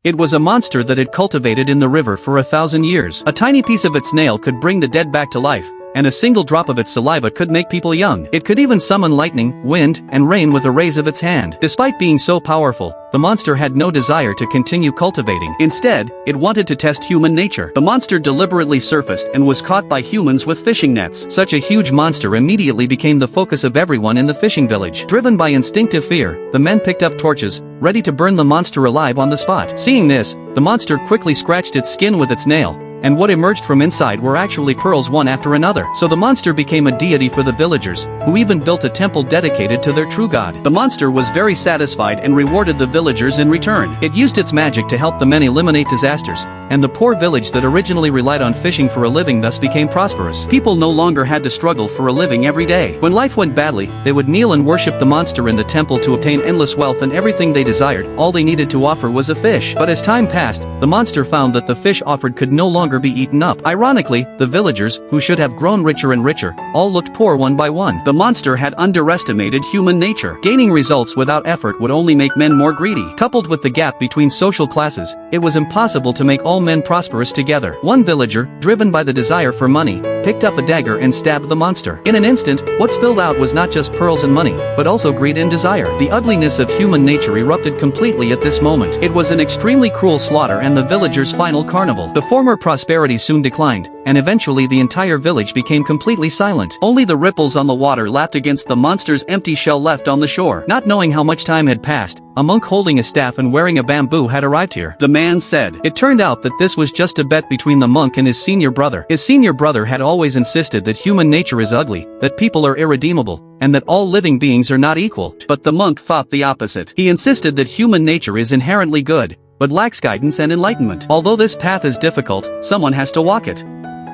It was a monster that had cultivated in the river for 1,000 years. A tiny piece of its nail could bring the dead back to life, and a single drop of its saliva could make people young. It could even summon lightning, wind, and rain with a raise of its hand. Despite being so powerful, the monster had no desire to continue cultivating. Instead, it wanted to test human nature. The monster deliberately surfaced and was caught by humans with fishing nets. Such a huge monster immediately became the focus of everyone in the fishing village. Driven by instinctive fear, the men picked up torches, ready to burn the monster alive on the spot. Seeing this, the monster quickly scratched its skin with its nail, and what emerged from inside were actually pearls one after another. So the monster became a deity for the villagers, who even built a temple dedicated to their true god. The monster was very satisfied and rewarded the villagers in return. It used its magic to help the men eliminate disasters, and the poor village that originally relied on fishing for a living thus became prosperous. People no longer had to struggle for a living every day. When life went badly, they would kneel and worship the monster in the temple to obtain endless wealth and everything they desired. All they needed to offer was a fish. But as time passed, the monster found that the fish offered could no longer be eaten up. Ironically, the villagers, who should have grown richer and richer, all looked poor one by one. The monster had underestimated human nature. Gaining results without effort would only make men more greedy. Coupled with the gap between social classes, it was impossible to make all men prosperous together. One villager, driven by the desire for money, picked up a dagger and stabbed the monster. In an instant, what spilled out was not just pearls and money, but also greed and desire. The ugliness of human nature erupted completely at this moment. It was an extremely cruel slaughter and the villagers' final carnival. The former prosperity soon declined, and eventually the entire village became completely silent. Only the ripples on the water lapped against the monster's empty shell left on the shore. Not knowing how much time had passed, a monk holding a staff and wearing a bamboo had arrived here. The man said. It turned out that this was just a bet between the monk and his senior brother. His senior brother had always insisted that human nature is ugly, that people are irredeemable, and that all living beings are not equal. But the monk thought the opposite. He insisted that human nature is inherently good, but lacks guidance and enlightenment. Although this path is difficult, someone has to walk it.